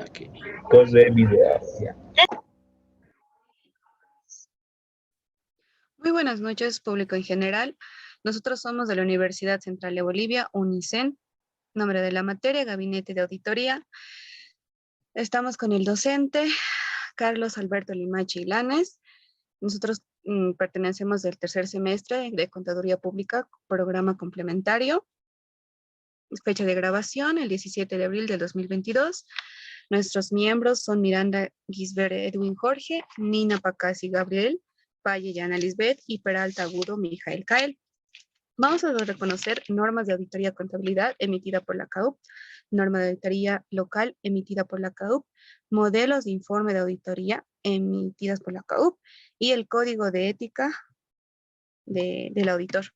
Ok. Corre video. Ya. Muy buenas noches, público en general. Nosotros somos de la Universidad Central de Bolivia, UNICEN. Nombre de la materia, Gabinete de Auditoría. Estamos con el docente Carlos Alberto Limache Ilanes. Nosotros pertenecemos del tercer semestre de Contaduría Pública, programa complementario. Fecha de grabación, el 17 de abril del 2022. Nuestros miembros son Miranda Gisbert Edwin Jorge, Nina Pacasi Gabriel, Valle Yana Lisbeth y Peralta Agudo Mijael Cael. Vamos a reconocer normas de auditoría contabilidad emitida por la CAUP, norma de auditoría local emitida por la CAUP, modelos de informe de auditoría emitidas por la CAUP y el código de ética del auditor.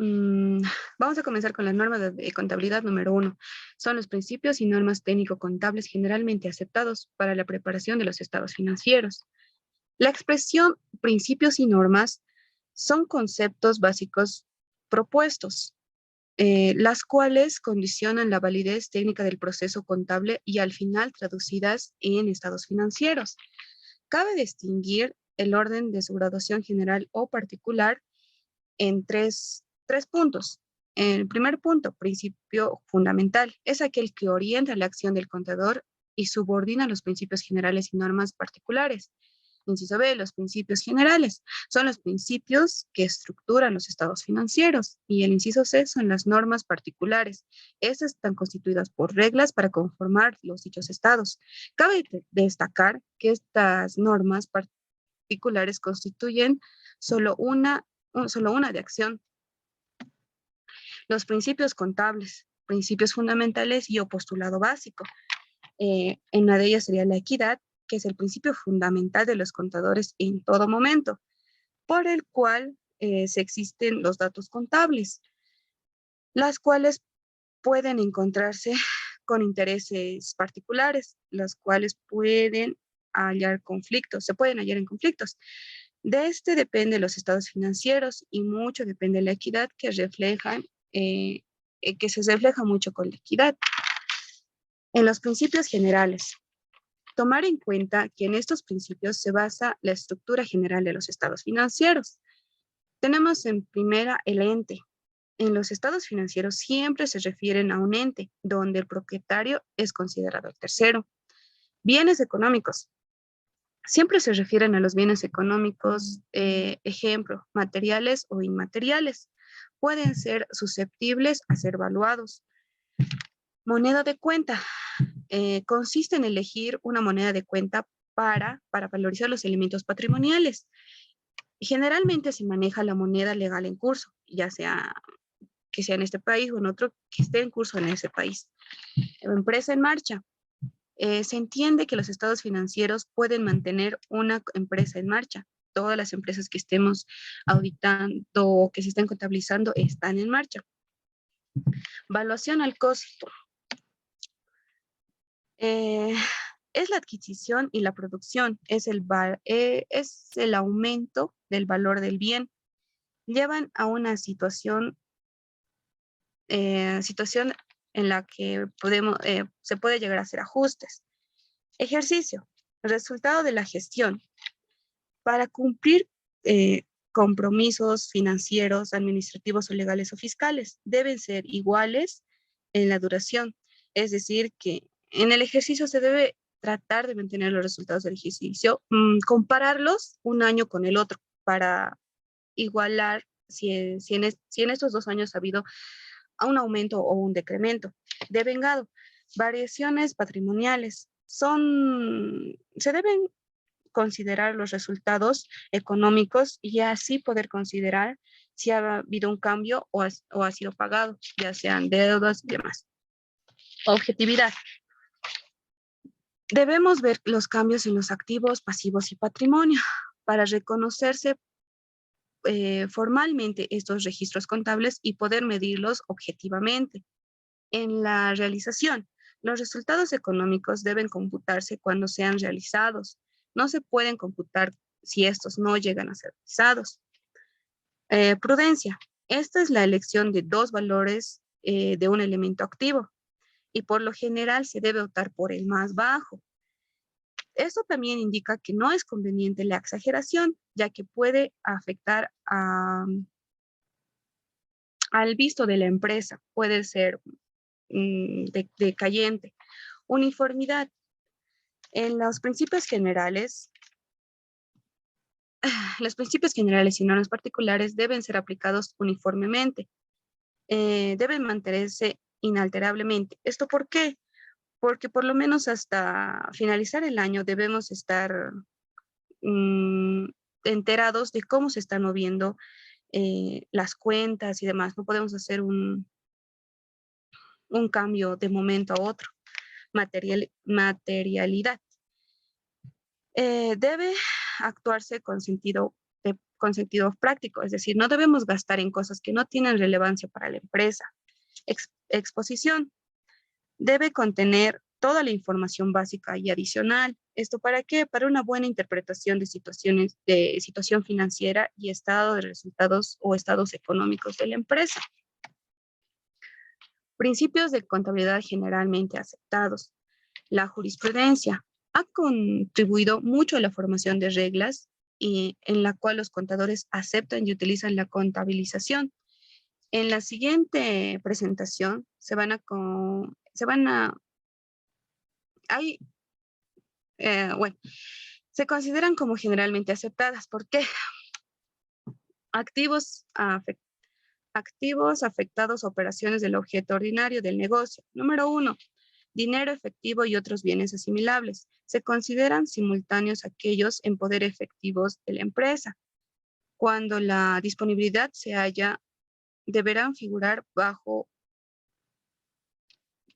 Vamos a comenzar con las normas de contabilidad número 1. Son los principios y normas técnico-contables generalmente aceptados para la preparación de los estados financieros. La expresión principios y normas son conceptos básicos propuestos, las cuales condicionan la validez técnica del proceso contable y al final traducidas en estados financieros. Cabe distinguir el orden de su graduación general o particular en tres puntos. El primer punto, principio fundamental, es aquel que orienta la acción del contador y subordina los principios generales y normas particulares. Inciso B, los principios generales son los principios que estructuran los estados financieros y el inciso C son las normas particulares. Estas están constituidas por reglas para conformar los dichos estados. Cabe destacar que estas normas particulares constituyen solo una de acción. Los principios contables, principios fundamentales y o postulado básico. En una de ellas sería la equidad, que es el principio fundamental de los contadores en todo momento, por el cual se existen los datos contables, las cuales pueden encontrarse con intereses particulares, las cuales pueden hallar conflictos, se pueden hallar en conflictos. De este depende los estados financieros y mucho depende la equidad que reflejan, que se refleja mucho con la equidad. En los principios generales, tomar en cuenta que en estos principios se basa la estructura general de los estados financieros. Tenemos en primera el ente. En los estados financieros siempre se refieren a un ente, donde el propietario es considerado el tercero. Bienes económicos. Siempre se refieren a los bienes económicos, ejemplo, materiales o inmateriales. Pueden ser susceptibles a ser valuados. Moneda de cuenta. Consiste en elegir una moneda de cuenta para valorizar los elementos patrimoniales. Generalmente se maneja la moneda legal en curso, ya sea que sea en este país o en otro que esté en curso en ese país. Empresa en marcha. Se entiende que los estados financieros pueden mantener una empresa en marcha. Todas las empresas que estemos auditando o que se estén contabilizando están en marcha. Valuación al costo. Es la adquisición y la producción, es el aumento del valor del bien. Llevan a una situación en la que se puede llegar a hacer ajustes. Ejercicio, resultado de la gestión. Para cumplir compromisos financieros, administrativos o legales o fiscales, deben ser iguales en la duración. Es decir, que en el ejercicio se debe tratar de mantener los resultados del ejercicio, compararlos un año con el otro para igualar si en estos 2 años ha habido un aumento o un decremento. Devengado, variaciones patrimoniales. Se deben considerar los resultados económicos y así poder considerar si ha habido un cambio o ha sido pagado, ya sean deudas y demás. Objetividad. Debemos ver los cambios en los activos, pasivos y patrimonio para reconocerse formalmente estos registros contables y poder medirlos objetivamente. En la realización, los resultados económicos deben computarse cuando sean realizados. No se pueden computar si estos no llegan a ser realizados. Prudencia. Esta es la elección de dos valores de un elemento activo. y por lo general se debe optar por el más bajo. Esto también indica que no es conveniente la exageración, ya que puede afectar al visto de la empresa, puede ser decayente. Uniformidad. En los principios generales y normas particulares deben ser aplicados uniformemente, deben mantenerse inalterablemente. ¿Esto por qué? Porque por lo menos hasta finalizar el año debemos estar mm, enterados de cómo se están moviendo las cuentas y demás. No podemos hacer un cambio de momento a otro. Materialidad. Debe actuarse con sentido práctico, es decir, no debemos gastar en cosas que no tienen relevancia para la empresa. Exposición. Debe contener toda la información básica y adicional. ¿Esto para qué? Para una buena interpretación de situación financiera y estado de resultados o estados económicos de la empresa. Principios de contabilidad generalmente aceptados. La jurisprudencia ha contribuido mucho a la formación de reglas y en la cual los contadores aceptan y utilizan la contabilización. En la siguiente presentación hay, bueno, se consideran como generalmente aceptadas. ¿Por qué? Activos, activos afectados a operaciones del objeto ordinario del negocio. Número 1. Dinero efectivo y otros bienes asimilables. Se consideran simultáneos aquellos en poder efectivos de la empresa. Cuando la disponibilidad se haya, deberán figurar bajo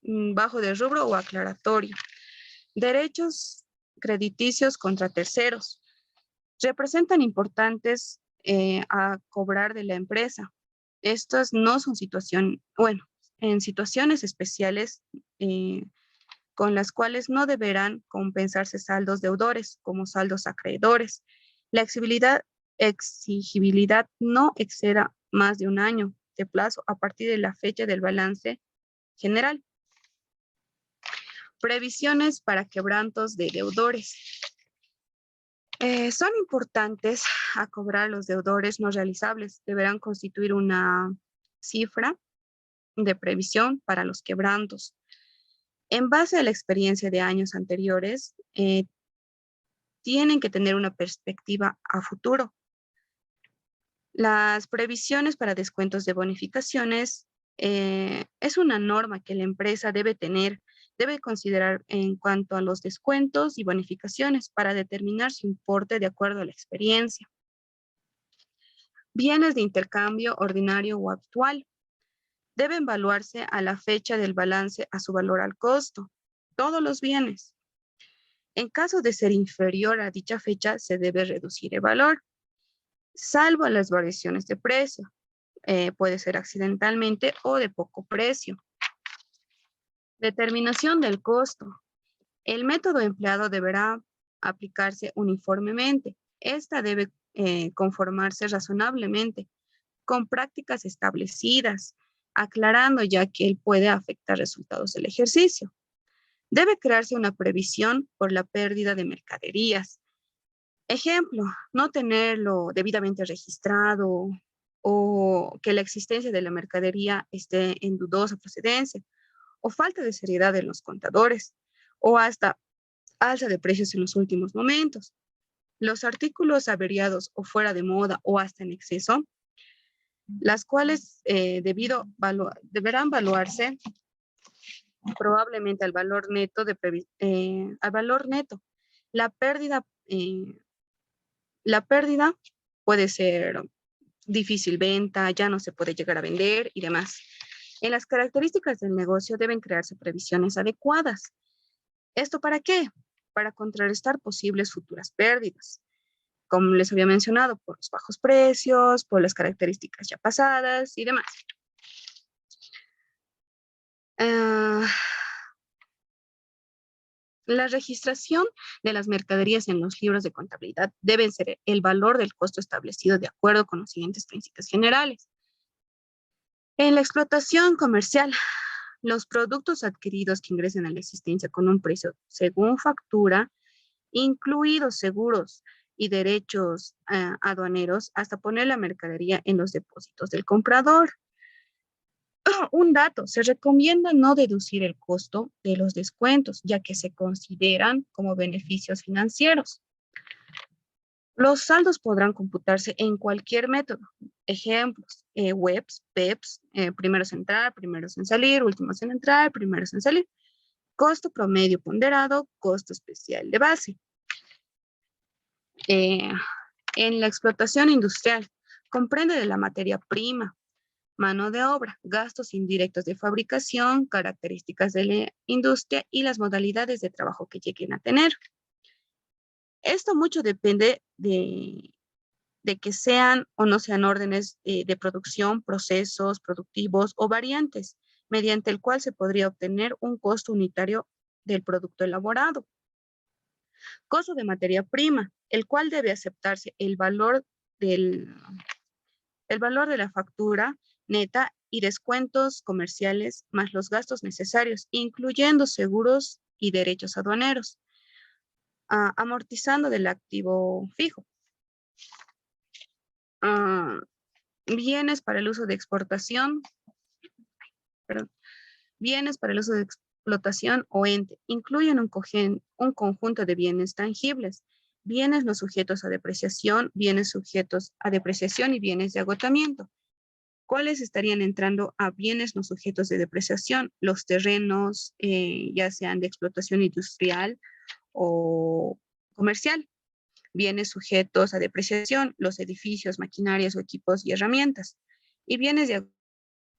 de rubro o aclaratorio. Derechos crediticios contra terceros. Representan importantes a cobrar de la empresa. Estas no son en situaciones especiales con las cuales no deberán compensarse saldos deudores como saldos acreedores. La exigibilidad no exceda más de un año de plazo a partir de la fecha del balance general. Previsiones para quebrantos de deudores. Son importantes a cobrar los deudores no realizables. Deberán constituir una cifra de previsión para los quebrantos. En base a la experiencia de años anteriores, tienen que tener una perspectiva a futuro. Las previsiones para descuentos de bonificaciones es una norma que la empresa debe considerar en cuanto a los descuentos y bonificaciones para determinar su importe de acuerdo a la experiencia. Bienes de intercambio ordinario o actual. Deben evaluarse a la fecha del balance a su valor al costo. Todos los bienes. En caso de ser inferior a dicha fecha, se debe reducir el valor, salvo las variaciones de precio. Puede ser accidentalmente o de poco precio. Determinación del costo. El método empleado deberá aplicarse uniformemente. Esta debe conformarse razonablemente con prácticas establecidas, aclarando ya que él puede afectar resultados del ejercicio. Debe crearse una previsión por la pérdida de mercaderías. Ejemplo, no tenerlo debidamente registrado o que la existencia de la mercadería esté en dudosa procedencia o falta de seriedad de los contadores o hasta alza de precios en los últimos momentos. Los artículos averiados o fuera de moda o hasta en exceso, las cuales deberán valuarse probablemente al valor neto. La pérdida puede ser difícil venta, ya no se puede llegar a vender y demás. En las características del negocio deben crearse previsiones adecuadas. ¿Esto para qué? Para contrarrestar posibles futuras pérdidas. Como les había mencionado, por los bajos precios, por las características ya pasadas y demás. La registración de las mercaderías en los libros de contabilidad debe ser el valor del costo establecido de acuerdo con los siguientes principios generales. En la explotación comercial, Los productos adquiridos que ingresen a la existencia con un precio según factura, incluidos seguros y derechos aduaneros, hasta poner la mercadería en los depósitos del comprador. Un dato, se recomienda no deducir el costo de los descuentos, ya que se consideran como beneficios financieros. Los saldos podrán computarse en cualquier método. Ejemplos, webs, PEPs, primeros en entrar, primeros en salir, últimos en entrar, primeros en salir. Costo promedio ponderado, costo especial de base. En la explotación industrial, comprende de la materia prima, mano de obra, gastos indirectos de fabricación, características de la industria y las modalidades de trabajo que lleguen a tener. Esto mucho depende de que sean o no sean órdenes de producción, procesos productivos o variantes, mediante el cual se podría obtener un costo unitario del producto elaborado. Costo de materia prima, el cual debe aceptarse el valor de la factura neta y descuentos comerciales más los gastos necesarios, incluyendo seguros y derechos aduaneros, amortizando del activo fijo. Bienes para el uso de exportación, perdón, bienes para el uso de explotación o ente, incluyen un conjunto de bienes tangibles, bienes no sujetos a depreciación, bienes sujetos a depreciación y bienes de agotamiento. ¿Cuáles estarían entrando a bienes no sujetos de depreciación? Los terrenos, ya sean de explotación industrial o comercial. Bienes sujetos a depreciación, los edificios, maquinarias o equipos y herramientas. Y bienes de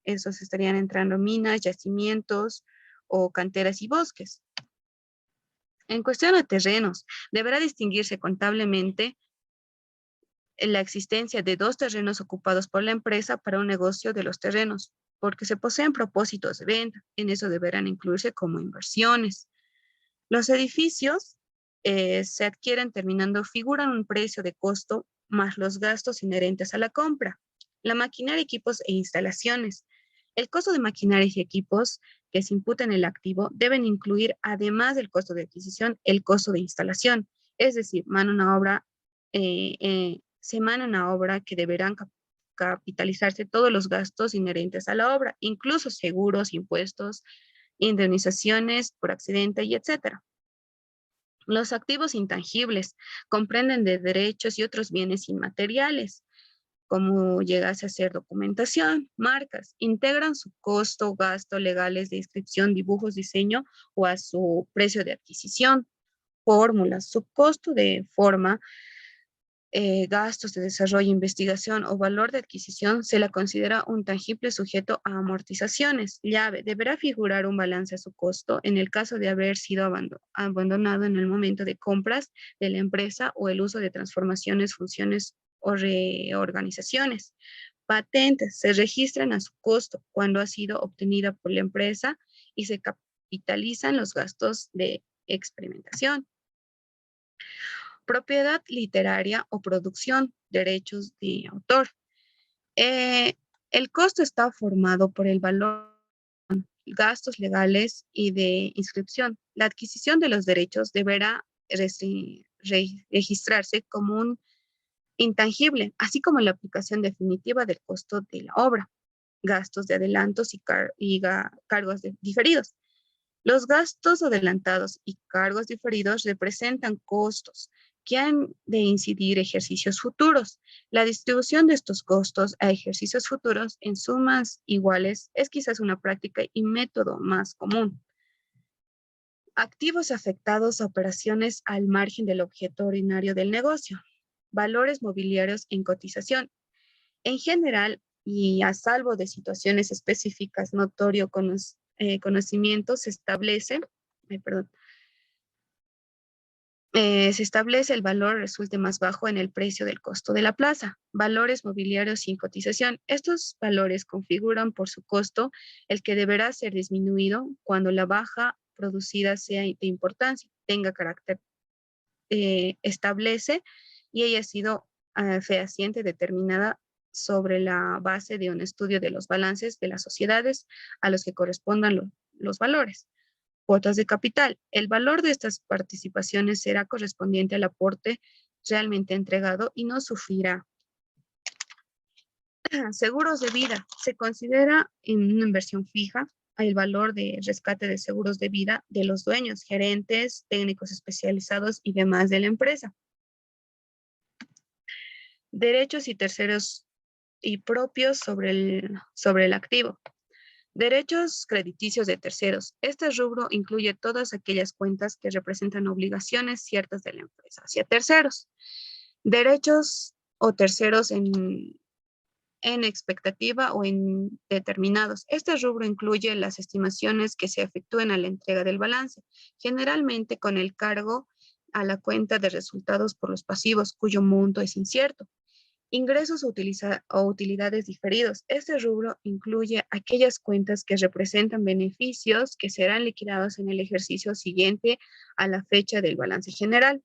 esos estarían entrando minas, yacimientos o canteras y bosques. En cuestión a terrenos, deberá distinguirse contablemente la existencia de 2 terrenos ocupados por la empresa para un negocio de los terrenos, porque se poseen propósitos de venta. En eso deberán incluirse como inversiones. Los edificios se adquieren terminando, figuran un precio de costo más los gastos inherentes a la compra. La maquinaria, equipos e instalaciones. El costo de maquinaria y equipos que se imputa en el activo deben incluir, además del costo de adquisición, el costo de instalación, es decir, semana una obra que deberán capitalizarse todos los gastos inherentes a la obra, incluso seguros, impuestos, indemnizaciones por accidente y etcétera. Los activos intangibles comprenden de derechos y otros bienes inmateriales, como llegase a ser documentación, marcas, integran su costo, gasto, legales de inscripción, dibujos, diseño o a su precio de adquisición, fórmulas, su costo de forma, gastos de desarrollo, investigación o valor de adquisición, se la considera un tangible sujeto a amortizaciones. Llave, deberá figurar un balance a su costo en el caso de haber sido abandonado en el momento de compras de la empresa o el uso de transformaciones, funciones o reorganizaciones. Patentes se registran a su costo cuando ha sido obtenida por la empresa y se capitalizan los gastos de experimentación. Propiedad literaria o producción, derechos de autor. El costo está formado por el valor, gastos legales y de inscripción. La adquisición de los derechos deberá registrarse como un intangible, así como la aplicación definitiva del costo de la obra, gastos de adelantos y cargos diferidos. Los gastos adelantados y cargos diferidos representan costos que han de incidir ejercicios futuros. La distribución de estos costos a ejercicios futuros en sumas iguales es quizás una práctica y método más común. Activos afectados a operaciones al margen del objeto ordinario del negocio. Valores mobiliarios en cotización. En general, y a salvo de situaciones específicas, notorio conocimiento, se establece el valor resulte más bajo en el precio del costo de la plaza. Valores mobiliarios sin cotización. Estos valores configuran por su costo el que deberá ser disminuido cuando la baja producida sea de importancia, tenga carácter establece y haya sido fehaciente determinada sobre la base de un estudio de los balances de las sociedades a los que correspondan los valores. Cuotas de capital. El valor de estas participaciones será correspondiente al aporte realmente entregado y no sufrirá. Seguros de vida. Se considera en una inversión fija el valor de rescate de seguros de vida de los dueños, gerentes, técnicos especializados y demás de la empresa. Derechos y terceros y propios sobre el activo. Derechos crediticios de terceros. Este rubro incluye todas aquellas cuentas que representan obligaciones ciertas de la empresa hacia terceros. Derechos o terceros en expectativa o en determinados. Este rubro incluye las estimaciones que se efectúen a la entrega del balance, generalmente con el cargo a la cuenta de resultados por los pasivos, cuyo monto es incierto. Ingresos o utilidades diferidos. Este rubro incluye aquellas cuentas que representan beneficios que serán liquidados en el ejercicio siguiente a la fecha del balance general.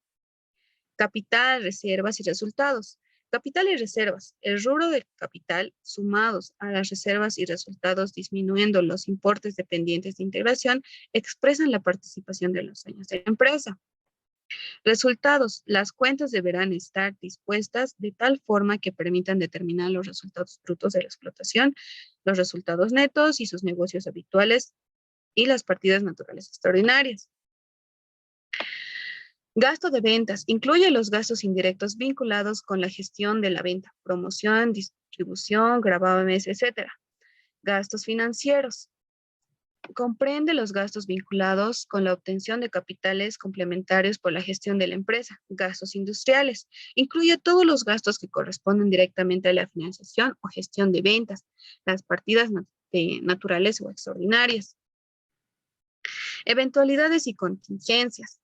Capital, reservas y resultados. Capital y reservas. El rubro de capital sumados a las reservas y resultados disminuyendo los importes dependientes de integración expresan la participación de los dueños de la empresa. Resultados. Las cuentas deberán estar dispuestas de tal forma que permitan determinar los resultados brutos de la explotación, los resultados netos y sus negocios habituales y las partidas naturales extraordinarias. Gasto de ventas. Incluye los gastos indirectos vinculados con la gestión de la venta, promoción, distribución, gravames, etc. Gastos financieros. Comprende los gastos vinculados con la obtención de capitales complementarios por la gestión de la empresa. Gastos industriales. Incluye todos los gastos que corresponden directamente a la financiación o gestión de ventas, las partidas naturales o extraordinarias. Eventualidades y contingencias.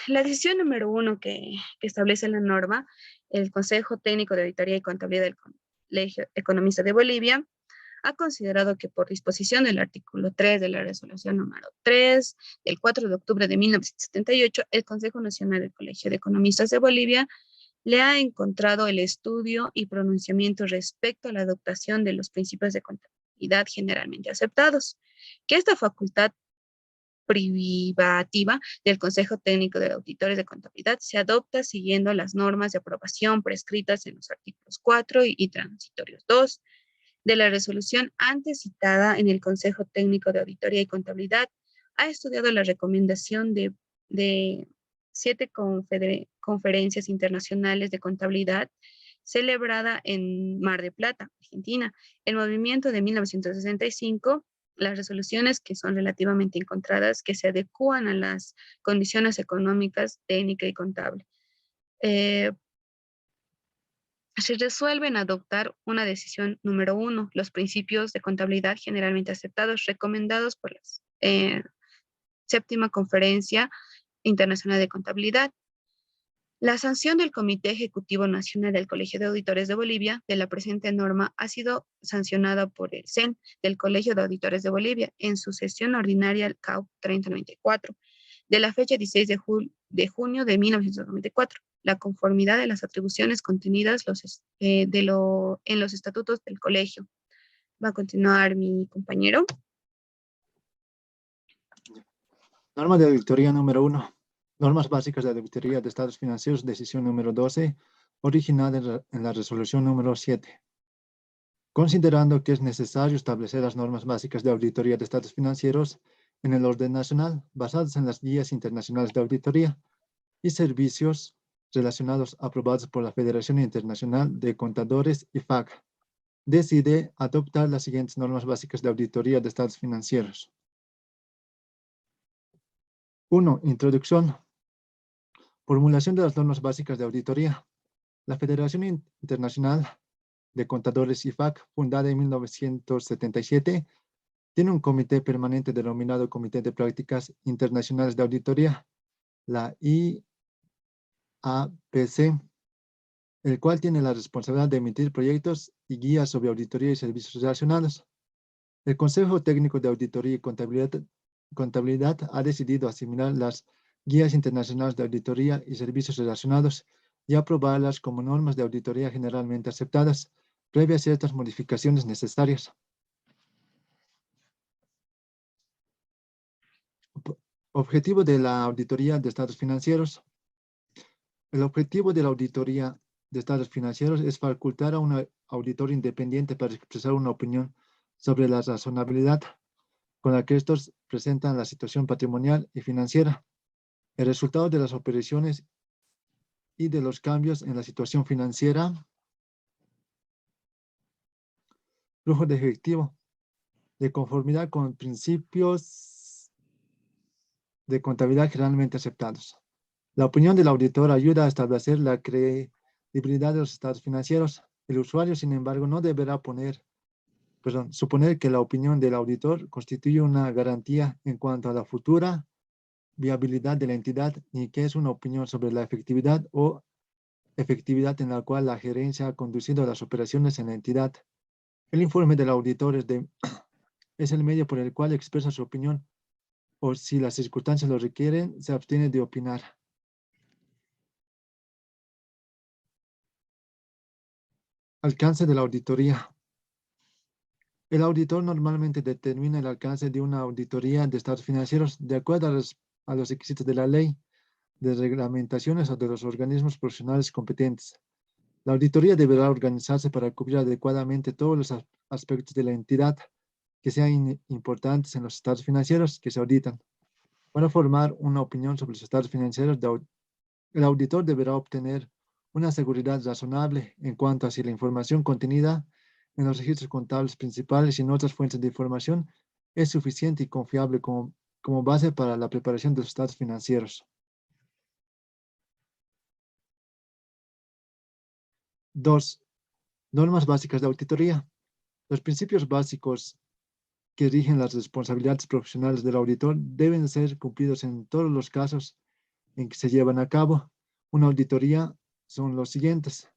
La decisión número 1 que establece la norma, el Consejo Técnico de Auditoría y Contabilidad del Colegio Economista de Bolivia, ha considerado que por disposición del artículo 3 de la resolución número 3 del 4 de octubre de 1978, el Consejo Nacional del Colegio de Economistas de Bolivia le ha encontrado el estudio y pronunciamiento respecto a la adoptación de los principios de contabilidad generalmente aceptados, que esta facultad privativa del Consejo Técnico de Auditores de Contabilidad se adopta siguiendo las normas de aprobación prescritas en los artículos 4 y transitorios 2 de la resolución antes citada en el Consejo Técnico de Auditoría y Contabilidad. Ha estudiado la recomendación de 7 conferencias internacionales de contabilidad celebrada en Mar del Plata, Argentina, el movimiento de 1965, las resoluciones que son relativamente encontradas, que se adecúan a las condiciones económicas, técnica y contable. Se resuelven adoptar una decisión número 1, los principios de contabilidad generalmente aceptados, recomendados por la séptima Conferencia Internacional de Contabilidad. La sanción del Comité Ejecutivo Nacional del Colegio de Auditores de Bolivia de la presente norma ha sido sancionada por el CEN del Colegio de Auditores de Bolivia en su sesión ordinaria CAU 3094 de la fecha 16 de junio de 1994, la conformidad de las atribuciones contenidas en los estatutos del colegio. Va a continuar mi compañero. Norma de auditoría número 1. Normas básicas de auditoría de estados financieros, decisión número 12, originada en la resolución número 7. Considerando que es necesario establecer las normas básicas de auditoría de estados financieros en el orden nacional, basadas en las guías internacionales de auditoría y servicios relacionados aprobados por la Federación Internacional de Contadores IFAC, decide adoptar las siguientes normas básicas de auditoría de estados financieros. 1. Introducción. Formulación de las normas básicas de auditoría. La Federación Internacional de Contadores IFAC, fundada en 1977, tiene un comité permanente denominado Comité de Prácticas Internacionales de Auditoría, la IAPC, el cual tiene la responsabilidad de emitir proyectos y guías sobre auditoría y servicios relacionados. El Consejo Técnico de Auditoría y Contabilidad ha decidido asimilar las guías internacionales de auditoría y servicios relacionados y aprobarlas como normas de auditoría generalmente aceptadas, previa a ciertas modificaciones necesarias. Objetivo de la auditoría de estados financieros. El objetivo de la auditoría de estados financieros es facultar a un auditor independiente para expresar una opinión sobre la razonabilidad con la que estos presentan la situación patrimonial y financiera, el resultado de las operaciones y de los cambios en la situación financiera, flujo de efectivo, de conformidad con principios de contabilidad generalmente aceptados. La opinión del auditor ayuda a establecer la credibilidad de los estados financieros. El usuario, sin embargo, no deberá suponer que la opinión del auditor constituye una garantía en cuanto a la futura viabilidad de la entidad, ni que es una opinión sobre la efectividad o efectividad en la cual la gerencia ha conducido las operaciones en la entidad. El informe del auditor es el medio por el cual expresa su opinión, o si las circunstancias lo requieren, se abstiene de opinar. Alcance de la auditoría. El auditor normalmente determina el alcance de una auditoría de estados financieros de acuerdo a los requisitos de la ley, de reglamentaciones o de los organismos profesionales competentes. La auditoría deberá organizarse para cubrir adecuadamente todos los aspectos de la entidad que sean importantes en los estados financieros que se auditan. Para formar una opinión sobre los estados financieros, el auditor deberá obtener una seguridad razonable en cuanto a si la información contenida en los registros contables principales y en otras fuentes de información es suficiente y confiable como base para la preparación de los estados financieros. 2. Normas básicas de auditoría. Los principios básicos que rigen las responsabilidades profesionales del auditor deben ser cumplidos en todos los casos en que se llevan a cabo una auditoría. Son los siguientes.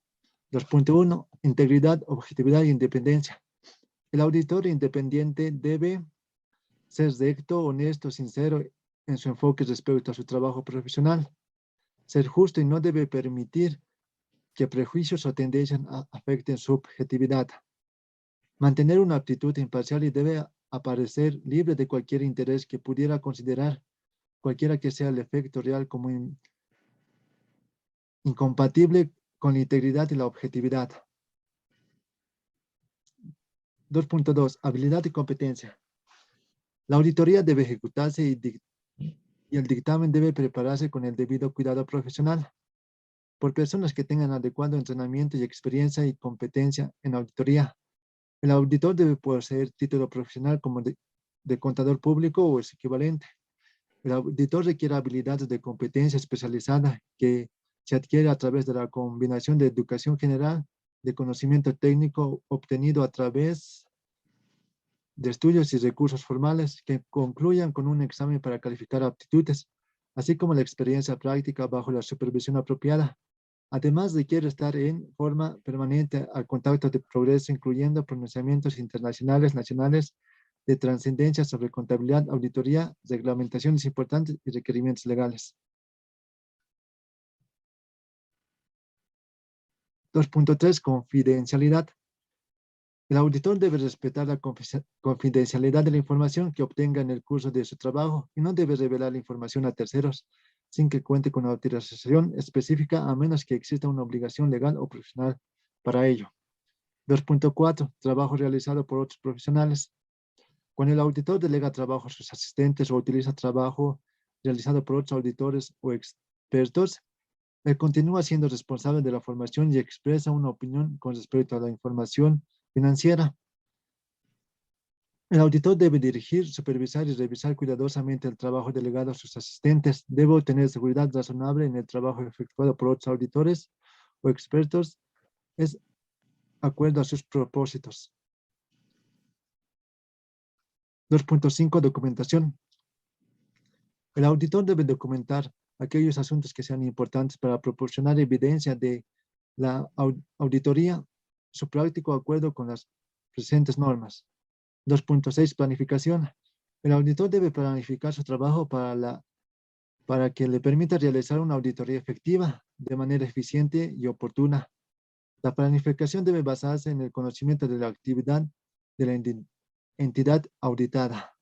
2.1. Integridad, objetividad e independencia. El auditor independiente debe ser recto, honesto, sincero en su enfoque respecto a su trabajo profesional. Ser justo y no debe permitir que prejuicios o tendencias afecten su objetividad. Mantener una actitud imparcial y debe aparecer libre de cualquier interés que pudiera considerar, cualquiera que sea el efecto real, como incompatible con la integridad y la objetividad. 2.2. Habilidad y competencia. La auditoría debe ejecutarse y el dictamen debe prepararse con el debido cuidado profesional por personas que tengan adecuado entrenamiento y experiencia y competencia en auditoría. El auditor debe poseer título profesional como de contador público o es equivalente. El auditor requiere habilidades de competencia especializada que se adquiere a través de la combinación de educación general, de conocimiento técnico obtenido a través de estudios y recursos formales que concluyan con un examen para calificar aptitudes, así como la experiencia práctica bajo la supervisión apropiada. Además, requiere estar en forma permanente al contacto de progreso, incluyendo pronunciamientos internacionales, nacionales, de trascendencia sobre contabilidad, auditoría, reglamentaciones importantes y requerimientos legales. 2.3. Confidencialidad. El auditor debe respetar la confidencialidad de la información que obtenga en el curso de su trabajo y no debe revelar la información a terceros sin que cuente con autorización específica, a menos que exista una obligación legal o profesional para ello. 2.4. Trabajo realizado por otros profesionales. Cuando el auditor delega trabajo a sus asistentes o utiliza trabajo realizado por otros auditores o expertos, él continúa siendo responsable de la formación y expresa una opinión con respecto a la información financiera. El auditor debe dirigir, supervisar y revisar cuidadosamente el trabajo delegado a sus asistentes. Debe obtener seguridad razonable en el trabajo efectuado por otros auditores o expertos, es acuerdo a sus propósitos. 2.5. Documentación. El auditor debe documentar aquellos asuntos que sean importantes para proporcionar evidencia de la auditoría, su práctico acuerdo con las presentes normas. 2.6. Planificación. El auditor debe planificar su trabajo para la para que le permita realizar una auditoría efectiva de manera eficiente y oportuna. La planificación debe basarse en el conocimiento de la actividad de la entidad auditada.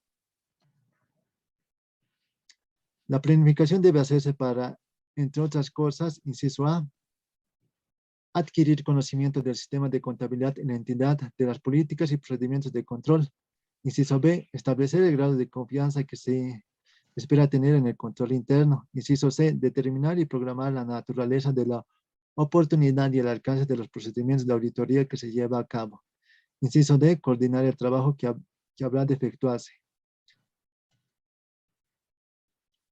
La planificación debe hacerse para, entre otras cosas, inciso A, adquirir conocimiento del sistema de contabilidad en la entidad, de las políticas y procedimientos de control. Inciso B, establecer el grado de confianza que se espera tener en el control interno. Inciso C, determinar y programar la naturaleza de la oportunidad y el alcance de los procedimientos de auditoría que se lleva a cabo. Inciso D, coordinar el trabajo que habrá de efectuarse.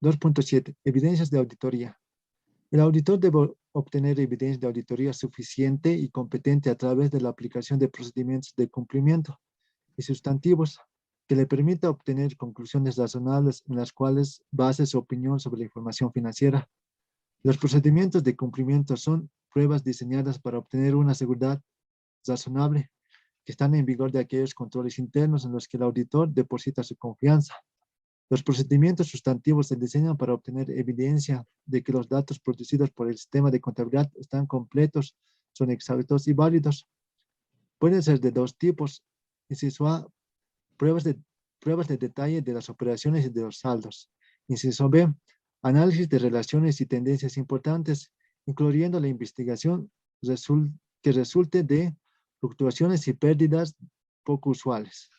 2.7. Evidencias de auditoría. El auditor debe obtener evidencia de auditoría suficiente y competente a través de la aplicación de procedimientos de cumplimiento y sustantivos que le permita obtener conclusiones razonables en las cuales base su opinión sobre la información financiera. Los procedimientos de cumplimiento son pruebas diseñadas para obtener una seguridad razonable que están en vigor de aquellos controles internos en los que el auditor deposita su confianza. Los procedimientos sustantivos se diseñan para obtener evidencia de que los datos producidos por el sistema de contabilidad están completos, son exactos y válidos. Pueden ser de dos tipos. Inciso A, pruebas de detalle de las operaciones y de los saldos. Inciso B, análisis de relaciones y tendencias importantes, incluyendo la investigación que resulte de fluctuaciones y pérdidas poco usuales.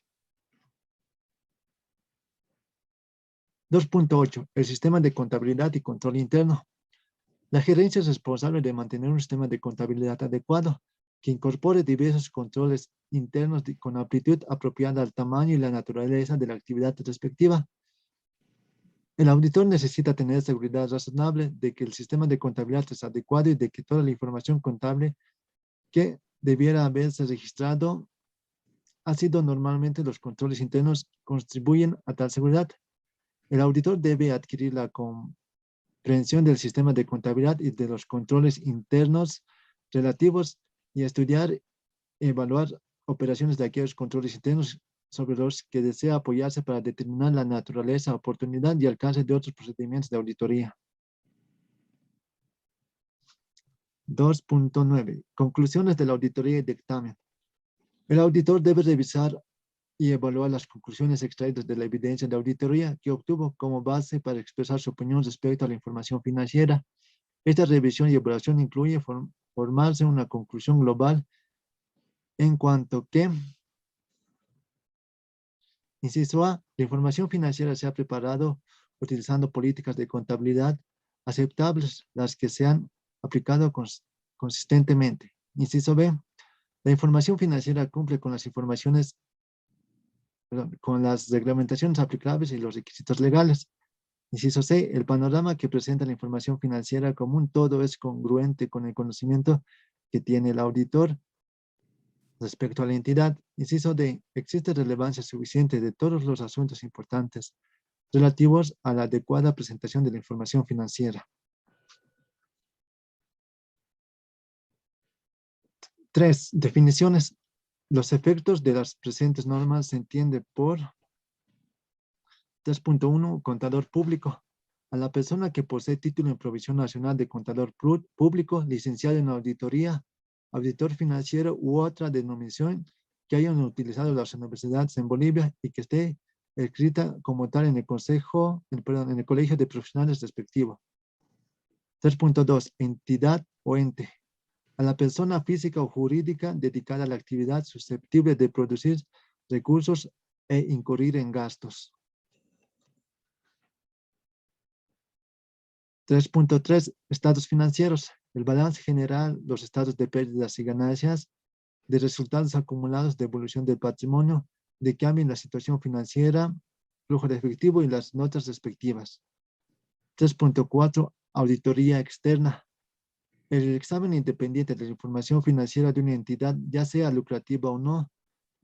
2.8. El sistema de contabilidad y control interno. La gerencia es responsable de mantener un sistema de contabilidad adecuado que incorpore diversos controles internos con amplitud apropiada al tamaño y la naturaleza de la actividad respectiva. El auditor necesita tener seguridad razonable de que el sistema de contabilidad es adecuado y de que toda la información contable que debiera haberse registrado ha sido normalmente. Los controles internos contribuyen a tal seguridad. El auditor debe adquirir la comprensión del sistema de contabilidad y de los controles internos relativos y estudiar y evaluar operaciones de aquellos controles internos sobre los que desea apoyarse para determinar la naturaleza, oportunidad y alcance de otros procedimientos de auditoría. 2.9. Conclusiones de la auditoría y dictamen. El auditor debe revisar y evaluar las conclusiones extraídas de la evidencia de auditoría que obtuvo como base para expresar su opinión respecto a la información financiera. Esta revisión y evaluación incluye formarse una conclusión global en cuanto que, inciso A, la información financiera se ha preparado utilizando políticas de contabilidad aceptables, las que se han aplicado consistentemente. Inciso B, la información financiera cumple con con las reglamentaciones aplicables y los requisitos legales. Inciso C, el panorama que presenta la información financiera como un todo es congruente con el conocimiento que tiene el auditor respecto a la entidad. Inciso D, existe relevancia suficiente de todos los asuntos importantes relativos a la adecuada presentación de la información financiera. 3. Definiciones. Los efectos de las presentes normas se entiende por 3.1. Contador público. A la persona que posee título en Provisión Nacional de Contador Público, licenciado en auditoría, auditor financiero u otra denominación que hayan utilizado las universidades en Bolivia y que esté escrita como tal en el colegio de profesionales respectivo. 3.2. Entidad o ente. A la persona física o jurídica dedicada a la actividad susceptible de producir recursos e incurrir en gastos. 3.3. Estados financieros. El balance general, los estados de pérdidas y ganancias, de resultados acumulados, de evolución del patrimonio, de cambio en la situación financiera, flujo de efectivo y las notas respectivas. 3.4. Auditoría externa. El examen independiente de la información financiera de una entidad, ya sea lucrativa o no,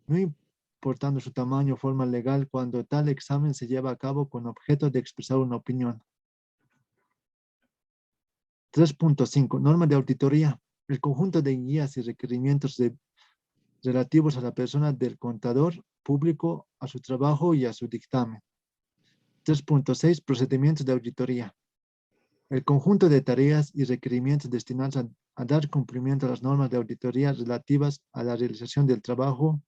no importando su tamaño o forma legal, cuando tal examen se lleva a cabo con objeto de expresar una opinión. 3.5. Norma de auditoría. El conjunto de guías y requerimientos relativos a la persona del contador público, a su trabajo y a su dictamen. 3.6. Procedimientos de auditoría. el conjunto de tareas y requerimientos destinados a dar cumplimiento a las normas de auditoría relativas a la realización del trabajo.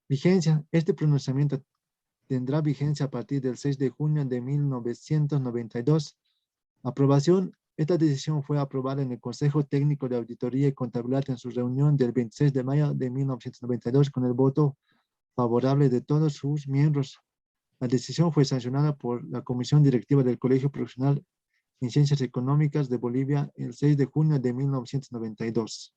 Vigencia. Este pronunciamiento tendrá vigencia a partir del 6 de junio de 1992. Aprobación. Esta decisión fue aprobada en el Consejo Técnico de Auditoría y Contabilidad en su reunión del 26 de mayo de 1992 con el voto favorable de todos sus miembros. La decisión fue sancionada por la Comisión Directiva del Colegio Profesional en Ciencias Económicas de Bolivia el 6 de junio de 1992.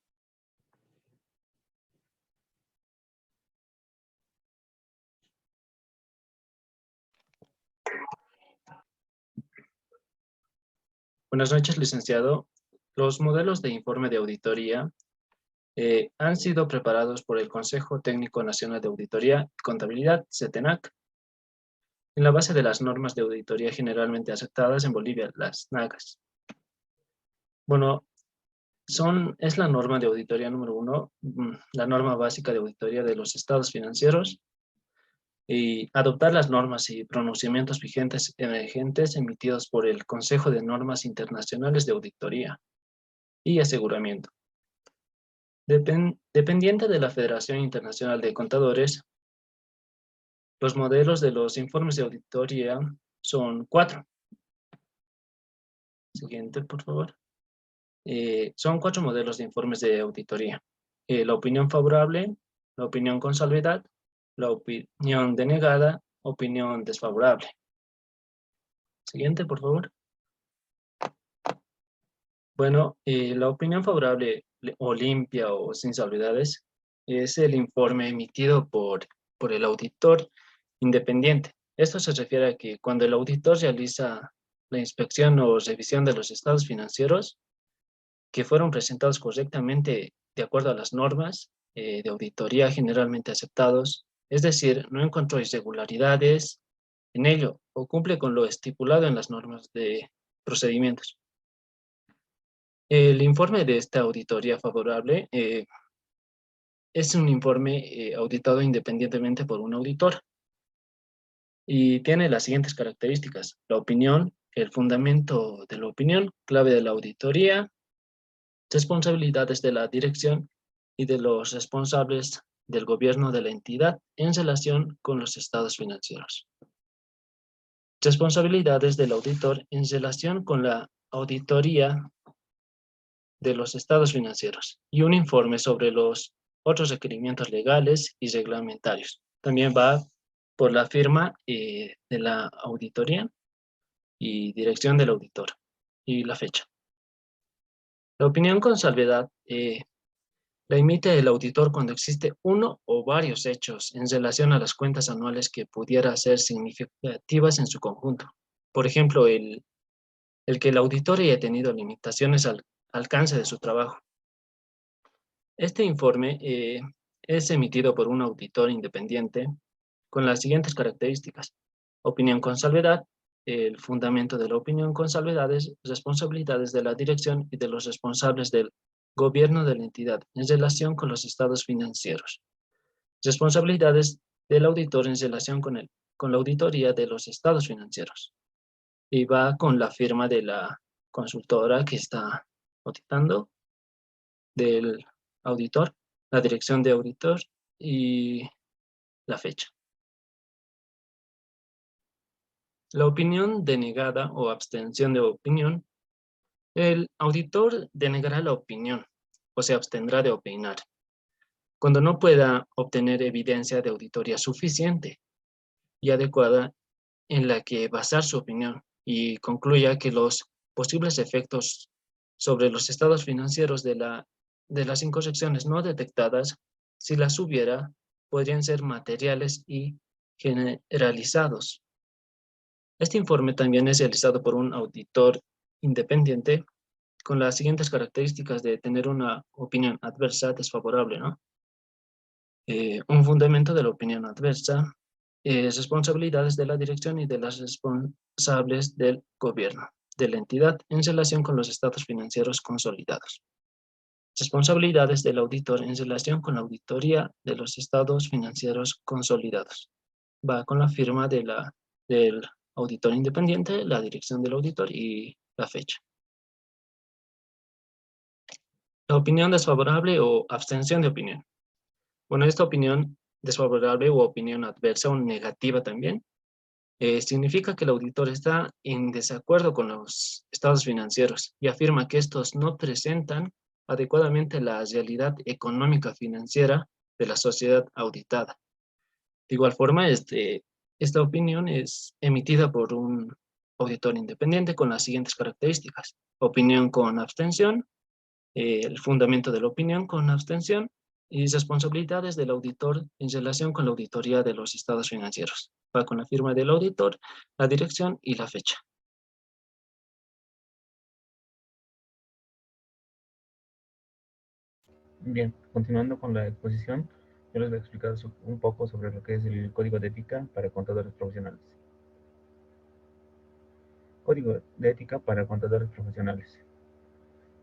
Buenas noches, licenciado. Los modelos de informe de auditoría han sido preparados por el Consejo Técnico Nacional de Auditoría y Contabilidad, CETENAC, en la base de las normas de auditoría generalmente aceptadas en Bolivia, las NAGAS. Bueno, es la norma de auditoría número 1, la norma básica de auditoría de los estados financieros, y adoptar las normas y pronunciamientos vigentes emergentes emitidos por el Consejo de Normas Internacionales de Auditoría y Aseguramiento. Dependiente de la Federación Internacional de Contadores, los modelos de los informes de auditoría son 4. Siguiente, por favor. Son 4 modelos de informes de auditoría. La opinión favorable, la opinión con salvedad, la opinión denegada, opinión desfavorable. Siguiente, por favor. Bueno, la opinión favorable o limpia o sin salvedades es el informe emitido por el auditor independiente. Esto se refiere a que cuando el auditor realiza la inspección o revisión de los estados financieros que fueron presentados correctamente de acuerdo a las normas de auditoría generalmente aceptados, es decir, no encontró irregularidades en ello o cumple con lo estipulado en las normas de procedimientos. El informe de esta auditoría favorable es un informe auditado independientemente por un auditor y tiene las siguientes características: la opinión, el fundamento de la opinión, clave de la auditoría, responsabilidades de la dirección y de los responsables del gobierno de la entidad en relación con los estados financieros. Responsabilidades del auditor en relación con la auditoría de los estados financieros y un informe sobre los otros requerimientos legales y reglamentarios. También va por la firma de la auditoría y dirección del auditor y la fecha. La opinión con salvedad la emite el auditor cuando existe uno o varios hechos en relación a las cuentas anuales que pudiera ser significativas en su conjunto. Por ejemplo, el que el auditor haya tenido limitaciones al alcance de su trabajo. Este informe es emitido por un auditor independiente con las siguientes características: opinión con salvedad, el fundamento de la opinión con salvedades, responsabilidades de la dirección y de los responsables del gobierno de la entidad en relación con los estados financieros, responsabilidades del auditor en relación con la auditoría de los estados financieros, y va con la firma de la consultora que está auditando, del auditor, la dirección de auditor y la fecha. La opinión denegada o abstención de opinión. El auditor denegará la opinión o se abstendrá de opinar cuando no pueda obtener evidencia de auditoría suficiente y adecuada en la que basar su opinión y concluya que los posibles efectos sobre los estados financieros de las incorrecciones no detectadas, si las hubiera, podrían ser materiales y generalizados. Este informe también es realizado por un auditor independiente con las siguientes características de tener una opinión adversa, desfavorable, ¿no? Un fundamento de la opinión adversa, responsabilidades de la dirección y de las responsables del gobierno de la entidad en relación con los estados financieros consolidados. Responsabilidades del auditor en relación con la auditoría de los estados financieros consolidados. Va con la firma del auditor independiente, la dirección del auditor y la fecha. La opinión desfavorable o abstención de opinión. Bueno, esta opinión desfavorable o opinión adversa o negativa también significa que el auditor está en desacuerdo con los estados financieros y afirma que estos no presentan adecuadamente la realidad económica financiera de la sociedad auditada. De igual forma, esta opinión es emitida por un auditor independiente con las siguientes características: opinión con abstención, el fundamento de la opinión con abstención y responsabilidades del auditor en relación con la auditoría de los estados financieros. Va con la firma del auditor, la dirección y la fecha. Bien, continuando con la exposición, yo les voy a explicar un poco sobre lo que es el Código de Ética para Contadores Profesionales. Código de Ética para Contadores Profesionales.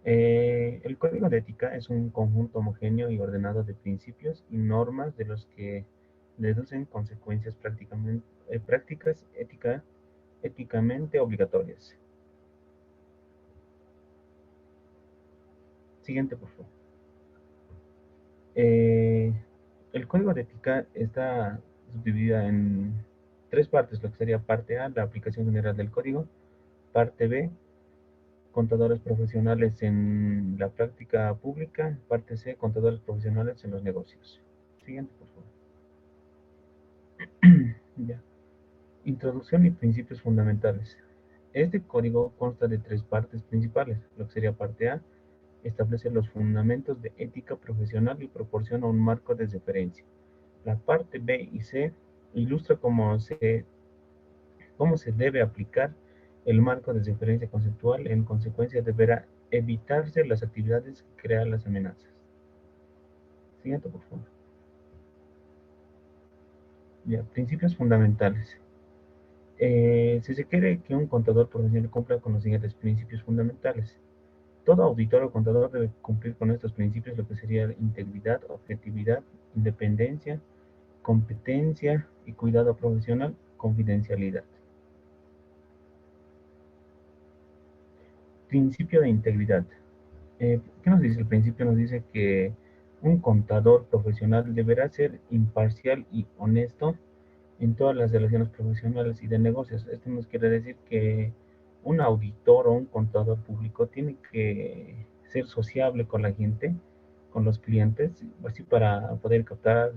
El Código de Ética es un conjunto homogéneo y ordenado de principios y normas de los que deducen consecuencias prácticas éticamente obligatorias. Siguiente, por favor. El Código de Ética está subdividida en 3 partes, lo que sería parte A, la aplicación general del código; parte B, contadores profesionales en la práctica pública; parte C, contadores profesionales en los negocios. Siguiente, por favor. Ya. Introducción y principios fundamentales. Este código consta de 3 partes principales, lo que sería parte A, establece los fundamentos de ética profesional y proporciona un marco de referencia. La parte B y C ilustra cómo se debe aplicar el marco de referencia conceptual. En consecuencia, deberá evitarse las actividades que crean las amenazas. Siguiente, por favor. Ya, principios fundamentales. Si se quiere que un contador profesional cumpla con los siguientes principios fundamentales: todo auditor o contador debe cumplir con estos principios, lo que sería integridad, objetividad, independencia, competencia y cuidado profesional, confidencialidad. Principio de integridad. ¿Qué nos dice el principio? Nos dice que un contador profesional deberá ser imparcial y honesto en todas las relaciones profesionales y de negocios. Esto nos quiere decir que un auditor o un contador público tiene que ser sociable con la gente, con los clientes, así para poder captar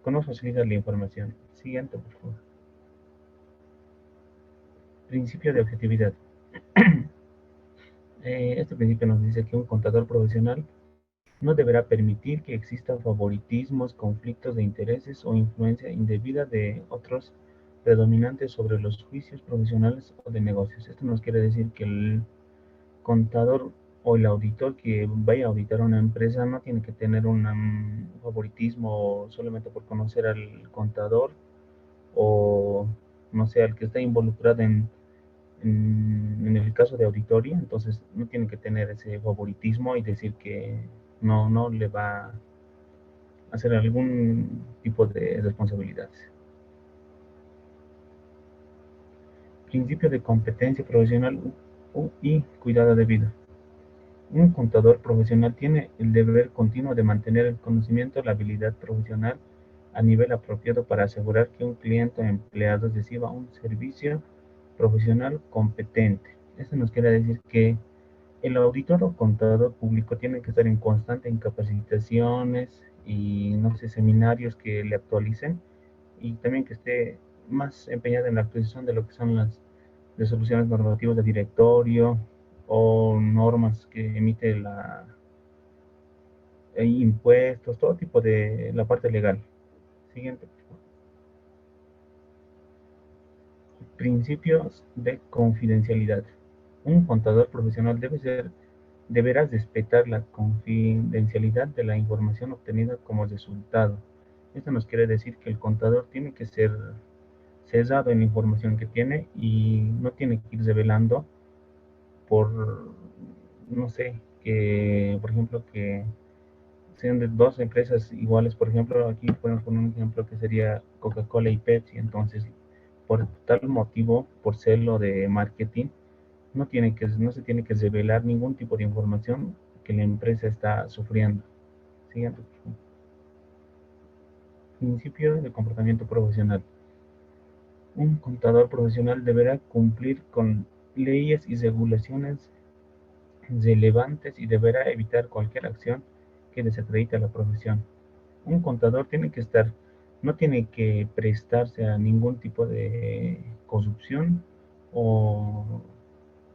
con más facilidad la información. Siguiente, por favor. Principio de objetividad. Este principio nos dice que un contador profesional no deberá permitir que existan favoritismos, conflictos de intereses o influencia indebida de otros predominantes sobre los juicios profesionales o de negocios. Esto nos quiere decir que el contador o el auditor que vaya a auditar una empresa no tiene que tener un favoritismo solamente por conocer al contador o, no sé, al que está involucrado en el caso de auditoría. Entonces no tiene que tener ese favoritismo y decir que no le va a hacer algún tipo de responsabilidades. Principio de competencia profesional y cuidado debido. Un contador profesional tiene el deber continuo de mantener el conocimiento, la habilidad profesional a nivel apropiado para asegurar que un cliente o empleado reciba un servicio profesional competente. Esto nos quiere decir que el auditor o contador público tiene que estar en constante en capacitaciones y, no sé, seminarios que le actualicen, y también que esté más empeñado en la actualización de lo que son las resoluciones normativas de directorio o normas que emite impuestos, todo tipo de la parte legal. Siguiente. Principios de confidencialidad. Un contador profesional deberá respetar la confidencialidad de la información obtenida como resultado. Esto nos quiere decir que el contador tiene que ser cerrado en la información que tiene y no tiene que ir revelando por, no sé, que, por ejemplo, que sean de 2 empresas iguales. Por ejemplo, aquí podemos poner un ejemplo que sería Coca-Cola y Pepsi. Entonces, Por tal motivo, por celo de marketing, no se tiene que revelar ningún tipo de información que la empresa está sufriendo. Siguiente. Principio de comportamiento profesional. Un contador profesional deberá cumplir con leyes y regulaciones relevantes y deberá evitar cualquier acción que desacredite a la profesión. Un contador no tiene que prestarse a ningún tipo de corrupción o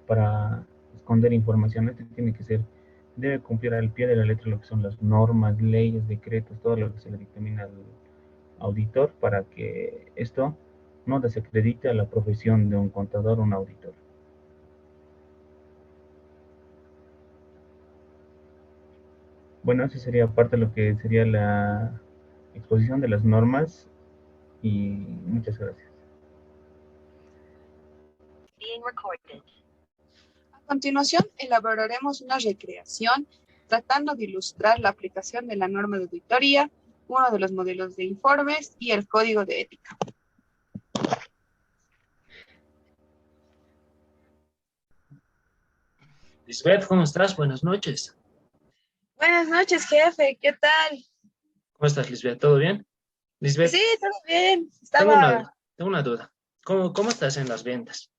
para esconder información. Debe cumplir al pie de la letra lo que son las normas, leyes, decretos, todo lo que se le dictamina al auditor para que esto no desacredite a la profesión de un contador o un auditor. Bueno, eso sería parte de lo que sería la exposición de las normas y muchas gracias. A continuación, elaboraremos una recreación tratando de ilustrar la aplicación de la norma de auditoría, uno de los modelos de informes y el código de ética. Lisbeth, ¿cómo estás? Buenas noches. Buenas noches, jefe. ¿Qué tal? ¿Cómo estás, Lisbeth? ¿Todo bien? Sí, Lisbeth, todo bien. tengo una duda. ¿Cómo estás en las ventas?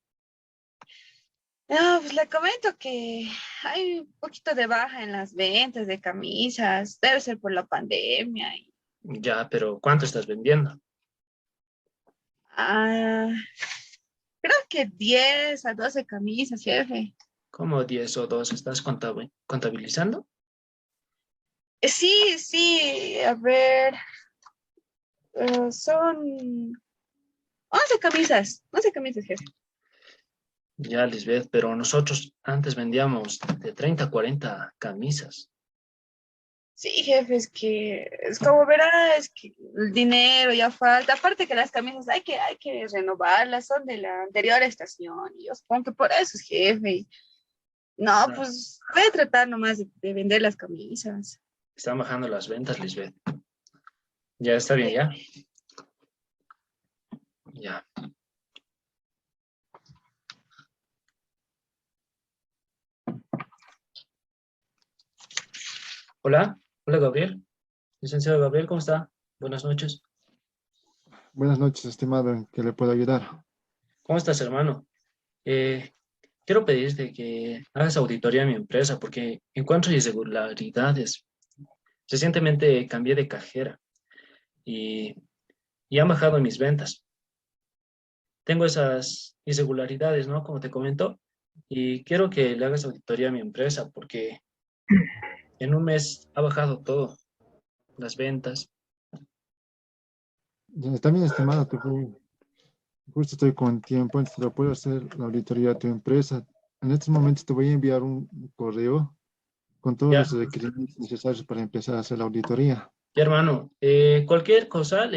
No, pues le comento que hay un poquito de baja en las ventas de camisas. Debe ser por la pandemia. Ya, pero ¿cuánto estás vendiendo? Ah, creo que 10 a 12 camisas, jefe. ¿Cómo 10 o 2 estás contabilizando? Sí, sí, a ver, son 11 camisas, jefe. Ya, Lisbeth, pero nosotros antes vendíamos de 30 a 40 camisas. Sí, jefe, es como verá, es que el dinero ya falta. Aparte que las camisas hay que renovarlas, son de la anterior estación. Y yo supongo que por eso, jefe. No, Ah, pues voy a tratar nomás de vender las camisas. están bajando las ventas, Lisbeth. Ya está bien, ya. Ya. Hola, hola Gabriel. Licenciado Gabriel, ¿cómo está? Buenas noches. Buenas noches, estimado. ¿En qué le puedo ayudar? ¿Cómo estás, hermano? Eh, quiero pedirte que hagas auditoría a mi empresa porque encuentro irregularidades. Recientemente cambié de cajera y, y han bajado mis ventas. Tengo esas irregularidades, ¿no? Como te comento, y quiero que le hagas auditoría a mi empresa porque en un mes ha bajado todo, las ventas. Está bien, estimado. Justo estoy con tiempo, entonces te lo puedo hacer la auditoría de tu empresa. En estos momentos te voy a enviar un correo con todos Ya, los requerimientos necesarios para empezar a hacer la auditoría. ya hermano, cualquier cosa,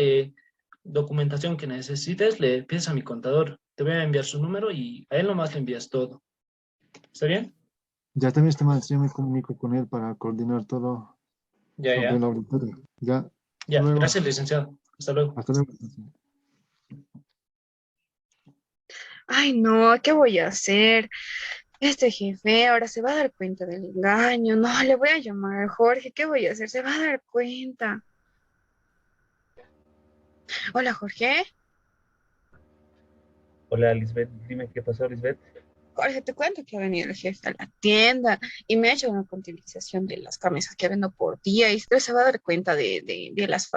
documentación que necesites, le pides a mi contador. Te voy a enviar su número y a él nomás le envías todo. ¿Está bien? Ya también, estimado, yo me comunico con él para coordinar todo Ya, sobre ya. la auditoría. Ya, hasta Ya, luego. gracias, licenciado. Hasta luego. Hasta luego. Ay, no, ¿qué voy a hacer? Este jefe ahora se va a dar cuenta del engaño. No, le voy a llamar a Jorge. ¿Qué voy a hacer? Se va a dar cuenta. Hola, Jorge. Hola Lisbeth, dime qué pasó Lisbeth. Jorge, te cuento que ha venido el jefe a la tienda y me ha hecho una contabilización de las camisas que vendo por día y se va a dar cuenta de las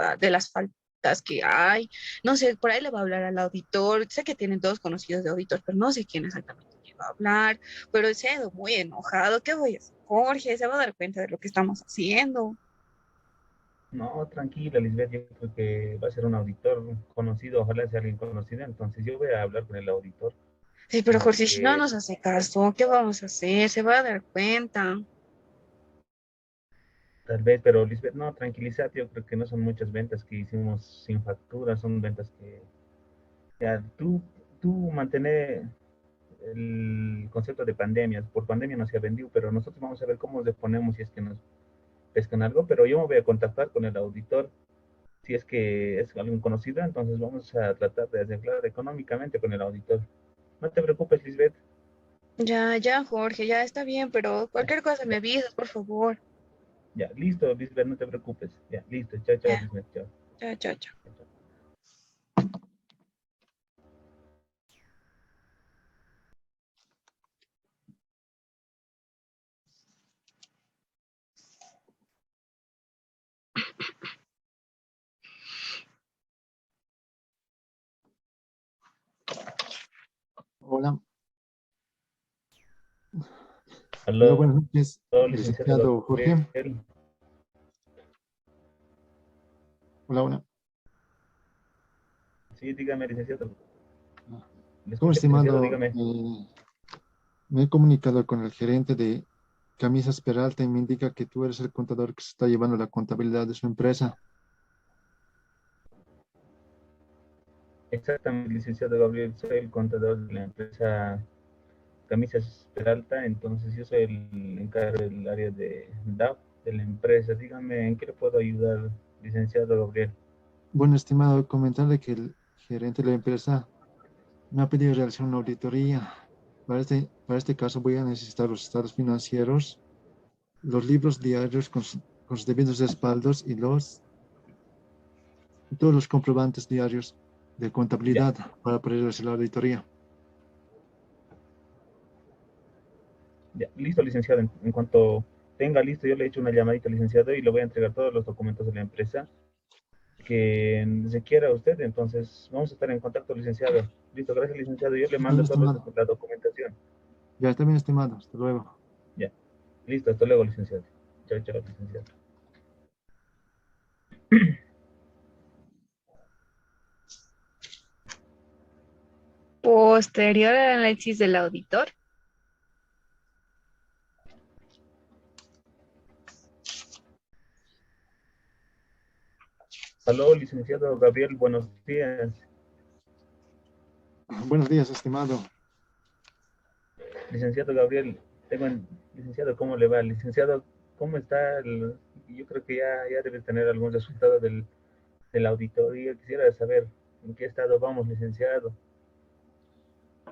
faltas que hay. No sé, por ahí le va a hablar al auditor. Sé que tienen todos conocidos de auditor, pero no sé quién exactamente le va a hablar. Pero se ha ido muy enojado. ¿Qué voy a hacer? Jorge se va a dar cuenta de lo que estamos haciendo. No, tranquila Lisbeth, yo creo que va a ser un auditor conocido, ojalá sea alguien conocido, entonces yo voy a hablar con el auditor Sí, pero para Jorge, si no que, nos hace caso, ¿qué vamos a hacer? Se va a dar cuenta. tal vez, pero Lisbeth, no, tranquilízate, yo creo que no son muchas ventas que hicimos sin factura, son ventas que, ya, tú mantén el concepto de pandemias, por pandemia no se ha vendido, pero nosotros vamos a ver cómo le ponemos si es que nos pescan algo, pero yo me voy a contactar con el auditor Si es que es algún conocido, entonces vamos a tratar de arreglar económicamente con el auditor. No te preocupes, Lisbeth. Ya, ya, Jorge, ya está bien, pero cualquier cosa me avisas, por favor. Ya, listo, Lisbeth, no te preocupes. Ya, listo. Chao, chao, Ya, Lisbeth. Chao. chao, chao, chao. Chao, chao. Hola, hola, Aló, buenas noches, licenciado licenciado Jorge. Gabriel. Hola, hola. Sí, dígame, licenciado. Le ¿Cómo, escucho, licenciado, estimado? dígame. Me he comunicado con el gerente de Camisas Peralta y me indica que tú eres el contador que se está llevando la contabilidad de su empresa. Exactamente, licenciado Gabriel. Soy el contador de la empresa Camisas Peralta, entonces yo soy el encargado del área de DAF de la empresa. Dígame, ¿en qué le puedo ayudar, licenciado Gabriel? Bueno, estimado, comentarle que el gerente de la empresa me ha pedido realizar una auditoría. Para este caso voy a necesitar los estados financieros, los libros diarios con sus debidos respaldos y todos los comprobantes diarios de Ya, contabilidad para poder hacer la auditoría. ya, listo, licenciado. En cuanto tenga listo, yo le echo una llamadita, licenciado, y le voy a entregar todos los documentos de la empresa que se quiera usted. Entonces, vamos a estar en contacto, licenciado. Listo, gracias, licenciado. Yo le Está bien, mando toda estimado. la documentación. Ya está bien, estimado. Hasta luego. Ya, listo, hasta luego, licenciado. Chao, chao, licenciado. Posterior al análisis del auditor, Aló, licenciado Gabriel, buenos días. Buenos días, estimado. Licenciado Gabriel, licenciado, ¿cómo le va? Licenciado, ¿cómo está? Yo creo que ya debe tener algún resultado de la auditoría. Quisiera saber en qué estado vamos, licenciado.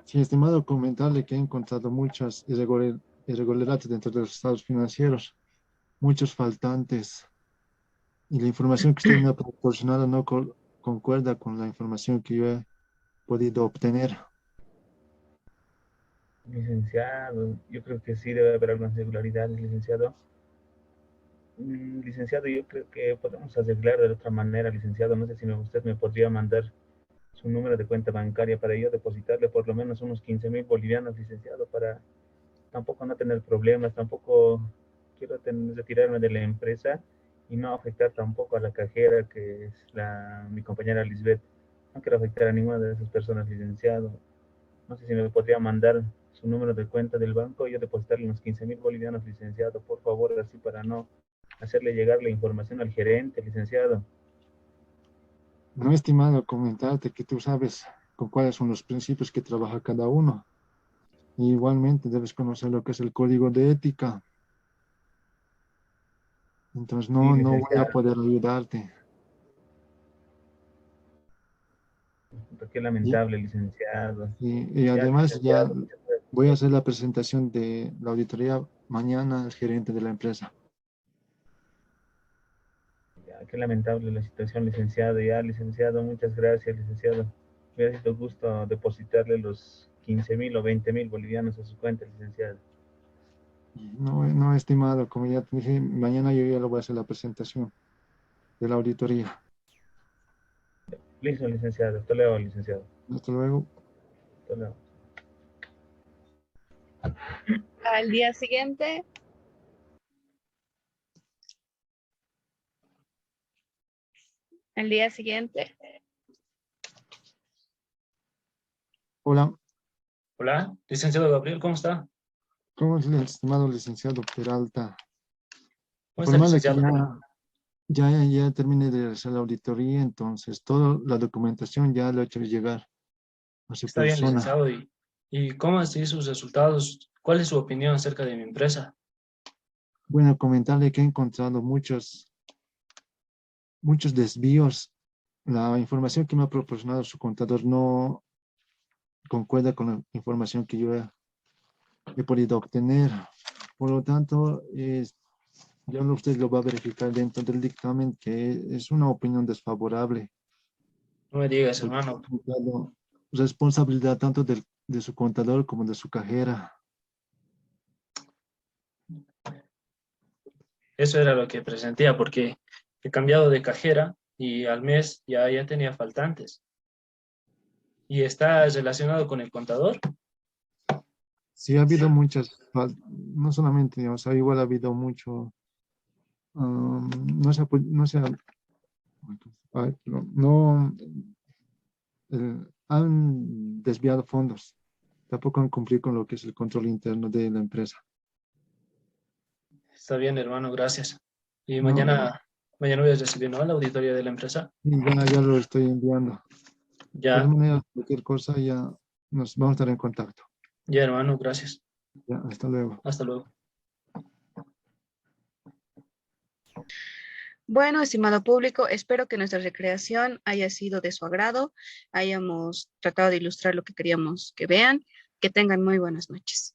Sí, estimado, comentarle que he encontrado muchas irregularidades dentro de los estados financieros, muchos faltantes, y la información que usted me ha proporcionado no concuerda con la información que yo he podido obtener. Licenciado, yo creo que sí debe haber algunas irregularidades, licenciado. Licenciado, yo creo que podemos arreglar de otra manera, licenciado. No sé si usted me podría mandar su número de cuenta bancaria para yo depositarle por lo menos unos 15.000 bolivianos, licenciado, para tampoco no tener problemas. Tampoco quiero retirarme de la empresa y no afectar tampoco a la cajera, que es mi compañera Lisbeth. No quiero afectar a ninguna de esas personas, licenciado. No sé si me podría mandar su número de cuenta del banco y yo depositarle unos 15.000 bolivianos, licenciado, por favor, así para no hacerle llegar la información al gerente, licenciado. No, estimado, comentarte que tú sabes con cuáles son los principios que trabaja cada uno. Y igualmente debes conocer lo que es el código de ética. Entonces Sí, no voy a licenciado, poder ayudarte. qué Y, lamentable, licenciado. y Ya, además ya licenciado, muchas gracias. voy a hacer la presentación de la auditoría mañana al gerente de la empresa. Ya, qué lamentable la situación, licenciado. Ya, licenciado, muchas gracias, licenciado. Me ha sido gusto depositarle los 15.000 o 20.000 bolivianos a su cuenta, licenciado. No, no, estimado, como ya te dije, mañana yo ya lo voy a hacer la presentación de la auditoría. Listo, licenciado. Hasta luego, licenciado. Hasta luego. Hasta luego. al día siguiente, al día siguiente. Hola, Hola, licenciado Gabriel, ¿cómo está? ¿cómo es el estimado licenciado Peralta? ¿Cómo está, Informarle que licenciado? ya terminé de hacer la auditoría, entonces toda la documentación ya lo he hecho llegar a su Está bien, persona. licenciado. ¿Y cómo han sido sus resultados? ¿Cuál es su opinión acerca de mi empresa? Bueno, comentarle que he encontrado muchos muchos desvíos. La información que me ha proporcionado su contador no concuerda con la información que yo he podido obtener. Por lo tanto, ya usted lo va a verificar dentro del dictamen, que es una opinión desfavorable. No me digas, Porque hermano. ha implicado responsabilidad tanto de su contador como de su cajera. Eso era lo que presentía, porque he cambiado de cajera y al mes ya tenía faltantes. ¿Y está relacionado con el contador? Sí, ha habido muchas, no solamente, o sea, igual ha habido mucho, no se ha, no se ha- ay, no, han desviado fondos, tampoco han cumplido con lo que es el control interno de la empresa. Está bien, hermano, gracias. Y No, mañana voy a recibir, ¿no?, la auditoría de la empresa. ya lo estoy enviando. De todas Ya, maneras, cualquier cosa ya nos vamos a estar en contacto. ya, hermano, gracias. Ya, hasta luego. Hasta luego. Bueno, estimado público, espero que nuestra recreación haya sido de su agrado, hayamos tratado de ilustrar lo que queríamos que vean, que tengan muy buenas noches.